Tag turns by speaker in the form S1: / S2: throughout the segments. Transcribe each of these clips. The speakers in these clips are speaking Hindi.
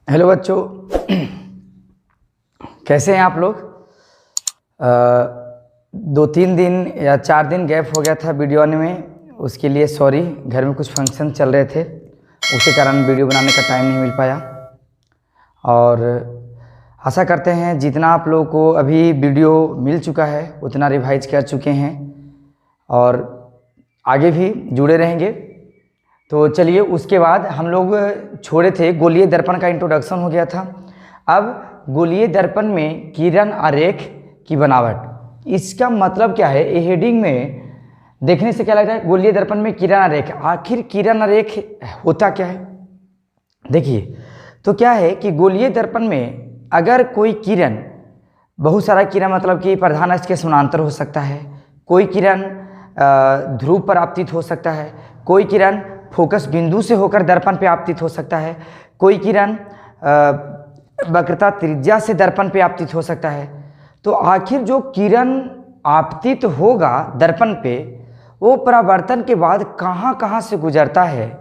S1: हेलो बच्चों, कैसे हैं आप लोग। 2-3 दिन या 4 दिन गैप हो गया था वीडियो आने में, उसके लिए सॉरी। घर में कुछ फंक्शन चल रहे थे, उसी कारण वीडियो बनाने का टाइम नहीं मिल पाया। और आशा करते हैं जितना आप लोगों को अभी वीडियो मिल चुका है उतना रिवाइज कर चुके हैं और आगे भी जुड़े रहेंगे। तो चलिए, उसके बाद हम लोग छोड़े थे गोलीय दर्पण का इंट्रोडक्शन हो गया था। अब गोलीय दर्पण में किरण आरेख की बनावट, इसका मतलब क्या है, ये हेडिंग में देखने से क्या लगता है, गोलीय दर्पण में किरण आरेख। आखिर किरण आरेख होता क्या है, देखिए। तो क्या है कि गोलीय दर्पण में अगर कोई किरण, बहुत सारा किरण मतलब कि प्रधान अक्ष के समानांतर हो सकता है, कोई किरण ध्रुव पर आपतित हो सकता है, कोई किरण फोकस बिंदु से होकर दर्पण पे आपतित हो सकता है, कोई किरण वक्रता त्रिज्या से दर्पण पे आपतित हो सकता है। तो आखिर जो किरण आपतित होगा दर्पण पे, वो परावर्तन के बाद कहाँ कहाँ से गुजरता है,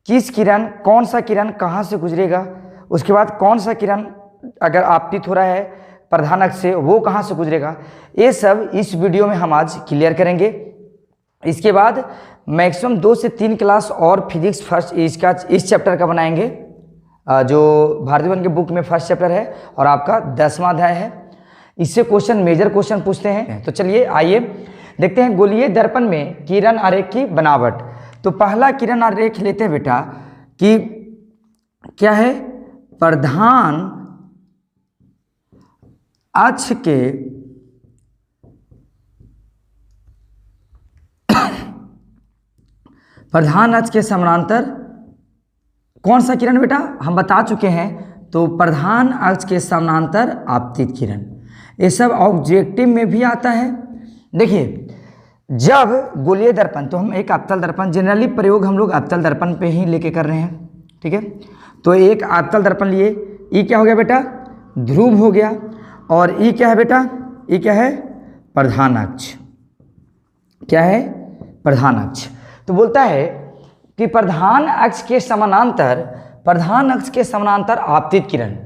S1: किस किरण, कौन सा किरण कहाँ से गुजरेगा, उसके बाद कौन सा किरण अगर आपतित हो रहा है प्रधान अक्ष से वो कहाँ से गुजरेगा, ये सब इस वीडियो में हम आज क्लियर करेंगे। इसके बाद मैक्सिमम 2 से 3 क्लास और फिजिक्स फर्स्ट इस चैप्टर का बनाएंगे, जो भारतीय के बुक में फर्स्ट चैप्टर है और आपका 10वां अध्याय है। इससे क्वेश्चन, मेजर क्वेश्चन पूछते हैं। तो चलिए आइए देखते हैं गोलीय दर्पण में किरण आरेख की बनावट। तो पहला किरण आरेख लेते हैं बेटा कि क्या है, प्रधान अक्ष के समानांतर कौन सा किरण बेटा, हम बता चुके हैं। तो प्रधान अक्ष के समानांतर आपतित किरण, ये सब ऑब्जेक्टिव में भी आता है। देखिए, जब गोलीय दर्पण, तो हम एक अवतल दर्पण, जनरली प्रयोग हम लोग अवतल दर्पण पे ही लेके कर रहे हैं, ठीक है। तो एक अवतल दर्पण लिए, ये क्या हो गया बेटा, ध्रुव हो गया, और ये क्या है बेटा, ये क्या है, प्रधान अक्ष। क्या है, प्रधान अक्ष। तो बोलता है कि प्रधान अक्ष के समानांतर आपतित किरण।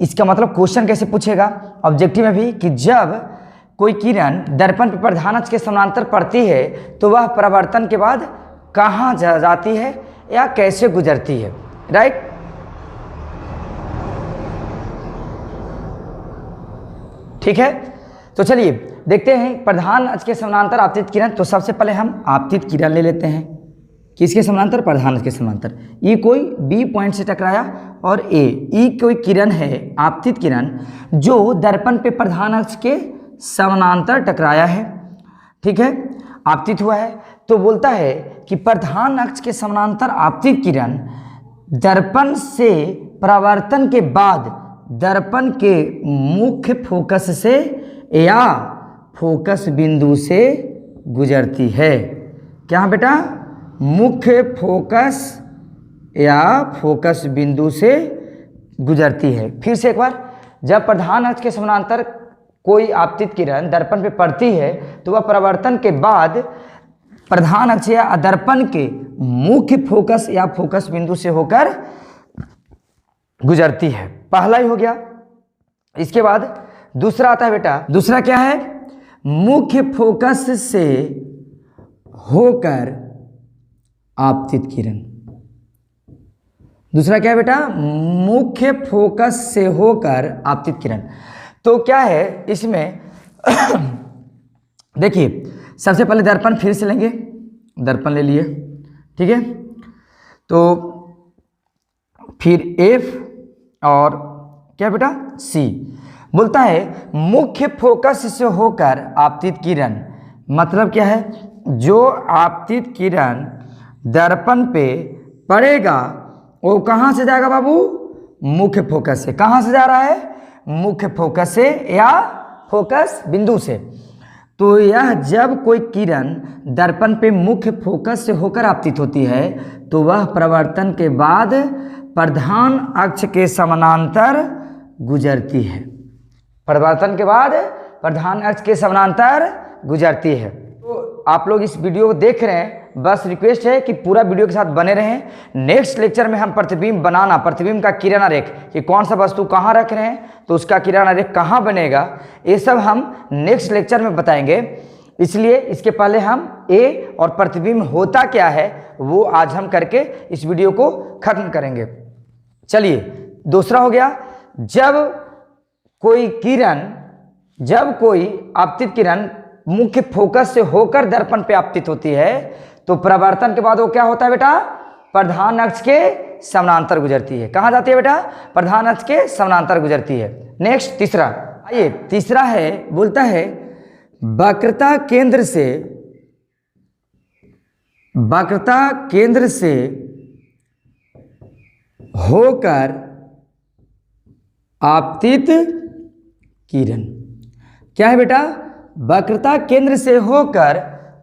S1: इसका मतलब क्वेश्चन कैसे पूछेगा ऑब्जेक्टिव में भी, कि जब कोई किरण दर्पण पर प्रधान अक्ष के समानांतर पड़ती है तो वह परावर्तन के बाद कहाँ जाती है या कैसे गुजरती है, राइट। ठीक है, तो चलिए देखते हैं प्रधान अक्ष के समानांतर आपतित किरण। तो सबसे पहले हम आपतित किरण ले लेते हैं, किसके समानांतर, प्रधान अक्ष के समानांतर। ये कोई बी पॉइंट से टकराया और ए कोई किरण है, आपतित किरण, जो दर्पण पे प्रधान अक्ष के समानांतर टकराया है, ठीक है, आपतित हुआ है। तो बोलता है कि प्रधान अक्ष के समानांतर आपतित किरण दर्पण से परावर्तन के बाद दर्पण के मुख्य फोकस से या फोकस बिंदु से गुजरती है। क्या बेटा, मुख्य फोकस या फोकस बिंदु से गुजरती है। फिर से एक बार, जब प्रधान अक्ष के समानांतर कोई आपतित किरण दर्पण पे पड़ती है तो वह परावर्तन के बाद प्रधान अक्ष या दर्पण के मुख्य फोकस या फोकस बिंदु से होकर गुजरती है। पहला ही हो गया। इसके बाद दूसरा आता है बेटा, दूसरा क्या है, मुख्य फोकस से होकर आपतित किरण। दूसरा क्या है बेटा, मुख्य फोकस से होकर आपतित किरण। तो क्या है इसमें देखिए, सबसे पहले दर्पण फिर से लेंगे, दर्पण ले लिए, ठीक है। तो फिर एफ और क्या बेटा, सी। बोलता है मुख्य फोकस से होकर आपतित किरण, मतलब क्या है, जो आपतित किरण दर्पण पे पड़ेगा वो कहाँ से जाएगा बाबू, मुख्य फोकस से। कहाँ से जा रहा है, मुख्य फोकस से या फोकस बिंदु से। तो यह जब कोई किरण दर्पण पे मुख्य फोकस से होकर आपतित होती है तो वह परावर्तन के बाद प्रधान अक्ष के समानांतर गुजरती है। परावर्तन के बाद प्रधान अक्ष के समानांतर गुजरती है। तो आप लोग इस वीडियो को देख रहे हैं, बस रिक्वेस्ट है कि पूरा वीडियो के साथ बने रहें। नेक्स्ट लेक्चर में हम प्रतिबिंब बनाना, प्रतिबिंब का किरण रेख, कि कौन सा वस्तु कहाँ रख रहे हैं तो उसका किरण रेख कहाँ बनेगा, ये सब हम नेक्स्ट लेक्चर में बताएंगे। इसलिए इसके पहले हम ए और प्रतिबिंब होता क्या है वो आज हम करके इस वीडियो को खत्म करेंगे। चलिए, दूसरा हो गया, जब कोई आपतित किरण मुख्य फोकस से होकर दर्पण पे आपतित होती है तो परावर्तन के बाद वो क्या होता है बेटा, प्रधान अक्ष के समानांतर गुजरती है। कहाँ जाती है बेटा, प्रधान अक्ष के समानांतर गुजरती है। नेक्स्ट तीसरा, आइए तीसरा है, बोलता है वक्रता केंद्र से होकर आपतित किरण। क्या है बेटा, वक्रता केंद्र से होकर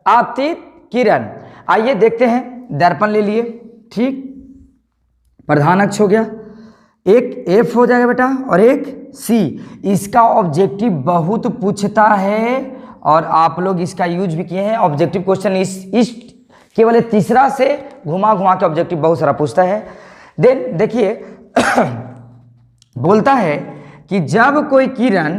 S1: आपतित किरण। आइए देखते हैं, दर्पण ले लिए, ठीक, प्रधान अक्ष हो गया, एक एफ हो जाएगा बेटा और एक सी। इसका ऑब्जेक्टिव बहुत पूछता है और आप लोग इसका यूज भी किए हैं। ऑब्जेक्टिव क्वेश्चन इस केवल तीसरा से घुमा घुमा के ऑब्जेक्टिव बहुत सारा पूछता है। देन देखिए बोलता है कि जब कोई किरण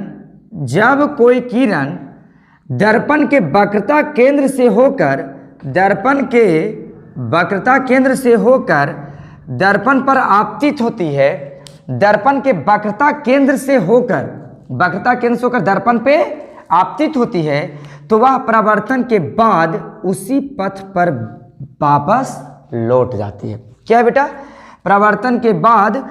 S1: दर्पण के वक्रता केंद्र से होकर दर्पण पर आपतित होती है, दर्पण के वक्रता केंद्र से होकर दर्पण पे आपतित होती है तो वह परावर्तन के बाद उसी पथ पर वापस लौट जाती है। क्या है बेटा, परावर्तन के बाद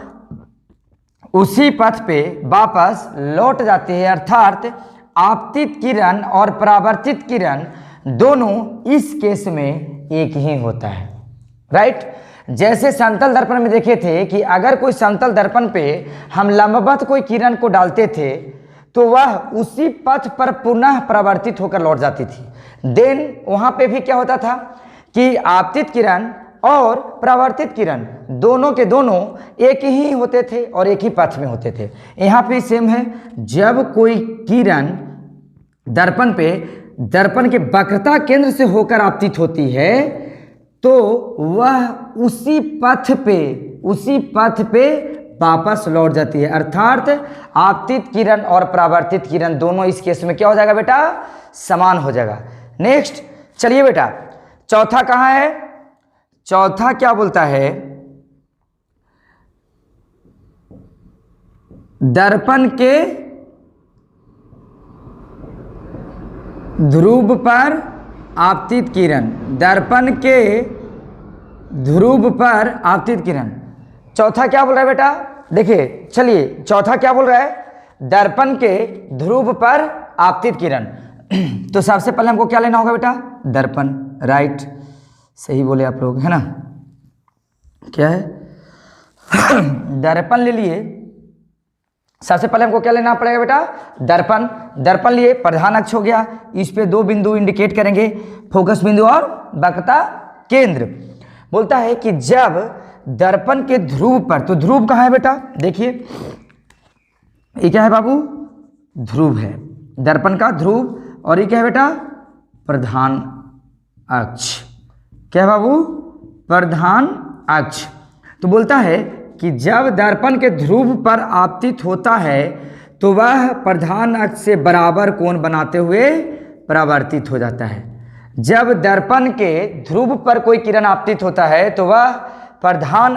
S1: उसी पथ पे वापस लौट जाती है, अर्थात आपतित किरण और परावर्तित किरण दोनों इस केस में एक ही होता है, राइट। जैसे समतल दर्पण में देखे थे कि अगर कोई समतल दर्पण पे हम लंबवत कोई किरण को डालते थे तो वह उसी पथ पर पुनः परावर्तित होकर लौट जाती थी। देन वहां पे भी क्या होता था कि आपतित किरण और परावर्तित किरण दोनों के दोनों एक ही होते थे और एक ही पथ में होते थे। यहाँ पे सेम है, जब कोई किरण दर्पण के वक्रता केंद्र से होकर आपतित होती है तो वह उसी पथ पे वापस लौट जाती है, अर्थात आपतित किरण और परावर्तित किरण दोनों इस केस में क्या हो जाएगा बेटा, समान हो जाएगा। नेक्स्ट चलिए बेटा, चौथा कहाँ है, चौथा क्या बोलता है, दर्पण के ध्रुव पर आपतित किरण, दर्पण के ध्रुव पर आपतित किरण। चौथा क्या बोल रहा है बेटा, देखिए चलिए, चौथा क्या बोल रहा है, दर्पण के ध्रुव पर आपतित किरण। तो सबसे पहले हमको क्या लेना होगा बेटा, दर्पण, राइट, सही बोले आप लोग, है ना। क्या है दर्पण ले लिए, सबसे पहले हमको क्या लेना पड़ेगा बेटा, दर्पण लिए, प्रधान अक्ष हो गया, इस पे दो बिंदु इंडिकेट करेंगे, फोकस बिंदु और वक्रता केंद्र। बोलता है कि जब दर्पण के ध्रुव पर, तो ध्रुव कहाँ है बेटा, देखिए ये क्या है बाबू, ध्रुव है, दर्पण का ध्रुव, और ये क्या है बेटा, प्रधान अक्ष। क्या है बाबू, प्रधान अक्ष। तो बोलता है कि जब दर्पण के ध्रुव पर आपतित होता है तो वह प्रधान अक्ष से बराबर कोण बनाते हुए परावर्तित हो जाता है। जब दर्पण के ध्रुव पर कोई किरण आपतित होता है तो वह प्रधान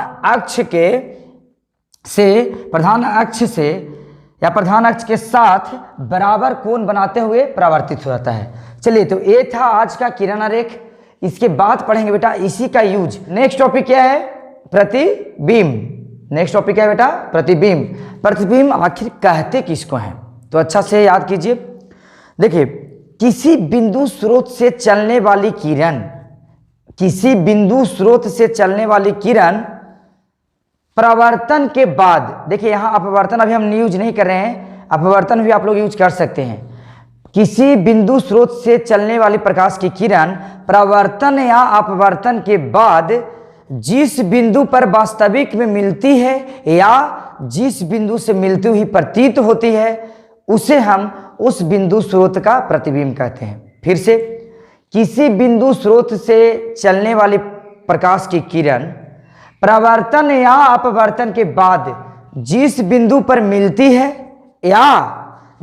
S1: अक्ष के साथ बराबर कोण बनाते हुए परावर्तित हो जाता है। चलिए, तो ये था आज का किरण आरेख। इसके बाद पढ़ेंगे बेटा इसी का यूज। नेक्स्ट टॉपिक क्या है, प्रतिबिंब। नेक्स्ट टॉपिक क्या है बेटा, प्रतिबिंब। प्रतिबिंब आखिर कहते किसको हैं, तो अच्छा से याद कीजिए। देखिए, किसी बिंदु स्रोत से चलने वाली किरण, परावर्तन के बाद, देखिए यहां अपवर्तन अभी हम यूज नहीं कर रहे हैं, अपवर्तन भी आप लोग यूज कर सकते हैं। किसी बिंदु स्रोत से चलने वाली प्रकाश की किरण परावर्तन या अपवर्तन के बाद जिस बिंदु पर वास्तविक में मिलती है या जिस बिंदु से मिलती हुई प्रतीत होती है उसे हम उस बिंदु स्रोत का प्रतिबिंब कहते हैं। फिर से, किसी बिंदु स्रोत से चलने वाली प्रकाश की किरण परावर्तन या अपवर्तन के बाद जिस बिंदु पर मिलती है या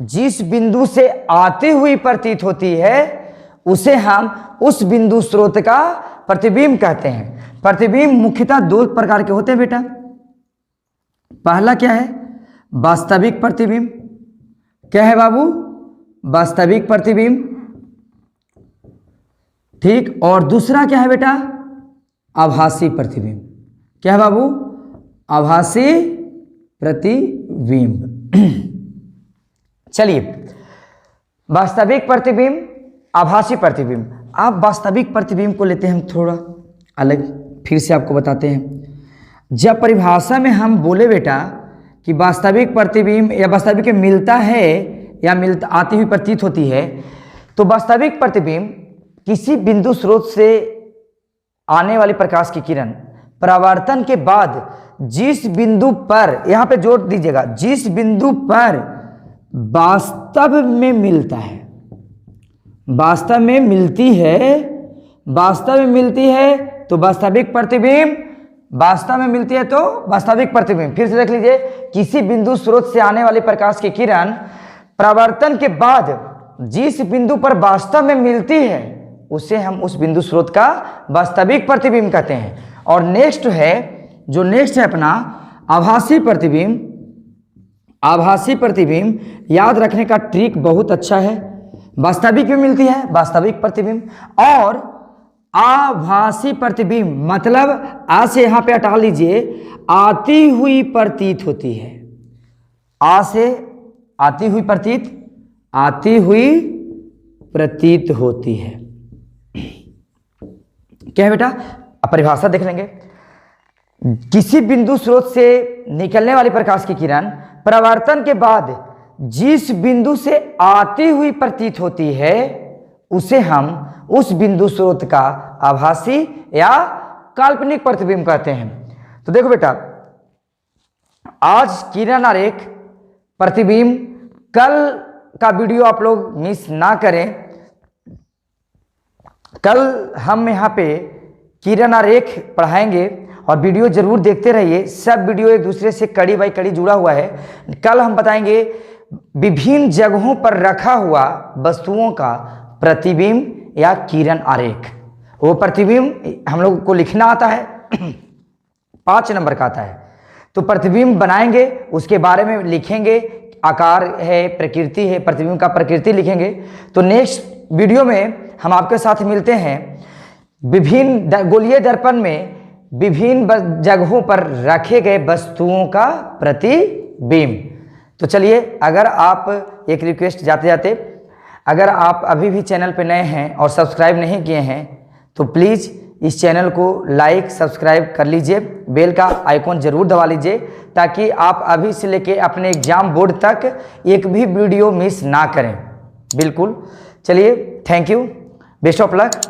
S1: जिस बिंदु से आती हुई प्रतीत होती है उसे हम उस बिंदु स्रोत का प्रतिबिंब कहते हैं। प्रतिबिंब मुख्यतः दो प्रकार के होते हैं बेटा। पहला क्या है? वास्तविक प्रतिबिंब। क्या है बाबू? वास्तविक प्रतिबिंब, ठीक। और दूसरा क्या है बेटा? आभासी प्रतिबिंब। क्या है बाबू? आभासी प्रतिबिंब। चलिए, वास्तविक प्रतिबिंब, आभासी प्रतिबिंब। आप वास्तविक प्रतिबिंब को लेते हैं हम थोड़ा अलग, फिर से आपको बताते हैं। जब परिभाषा में हम बोले बेटा कि वास्तविक प्रतिबिंब या वास्तविक में मिलता है या मिलता आती हुई प्रतीत होती है, तो वास्तविक प्रतिबिंब किसी बिंदु स्रोत से आने वाली प्रकाश की किरण परावर्तन के बाद जिस बिंदु पर, यहां पे जोर दीजिएगा, जिस बिंदु पर वास्तव में मिलता है, वास्तव में मिलती है, वास्तव में मिलती है तो वास्तविक प्रतिबिंब, वास्तव में मिलती है तो वास्तविक प्रतिबिंब। फिर से देख लीजिए, किसी बिंदु स्रोत से आने वाली प्रकाश की किरण परावर्तन के बाद जिस बिंदु पर वास्तव में मिलती है उसे हम उस बिंदु स्रोत का वास्तविक प्रतिबिंब कहते हैं। और नेक्स्ट है, जो नेक्स्ट है अपना आभासी प्रतिबिंब। आभासी प्रतिबिंब याद रखने का ट्रिक बहुत अच्छा है। वास्तविक में मिलती है वास्तविक प्रतिबिंब, और आभासी प्रतिबिंब मतलब आ से यहां पे हटा लीजिए, आती हुई प्रतीत होती है। आ से आती हुई प्रतीत, आती हुई प्रतीत होती है। क्या है बेटा? परिभाषा देख लेंगे। किसी बिंदु स्रोत से निकलने वाली प्रकाश की किरण परावर्तन के बाद जिस बिंदु से आती हुई प्रतीत होती है उसे हम उस बिंदु स्रोत का आभासी या काल्पनिक प्रतिबिंब कहते हैं। तो देखो बेटा, आज किरण आरेख प्रतिबिंब, कल का वीडियो आप लोग मिस ना करें। कल हम यहाँ पे किरण आरेख पढ़ाएंगे और वीडियो जरूर देखते रहिए। सब वीडियो एक दूसरे से कड़ी बाई कड़ी जुड़ा हुआ है। कल हम बताएंगे विभिन्न जगहों पर रखा हुआ वस्तुओं का प्रतिबिंब या किरण आरेख। वो प्रतिबिंब हम लोग को लिखना आता है 5 नंबर का आता है। तो प्रतिबिंब बनाएंगे, उसके बारे में लिखेंगे, आकार है, प्रकृति है, प्रतिबिंब का प्रकृति लिखेंगे। तो नेक्स्ट वीडियो में हम आपके साथ मिलते हैं विभिन्न गोलीय दर्पण में विभिन्न जगहों पर रखे गए वस्तुओं का प्रतिबिंब। तो चलिए, अगर आप, एक रिक्वेस्ट जाते जाते, अगर आप अभी भी चैनल पर नए हैं और सब्सक्राइब नहीं किए हैं तो प्लीज़ इस चैनल को लाइक सब्सक्राइब कर लीजिए, बेल का आइकॉन जरूर दबा लीजिए ताकि आप अभी से लेके अपने एग्जाम बोर्ड तक एक भी वीडियो मिस ना करें। बिल्कुल। चलिए, thank you, best of luck.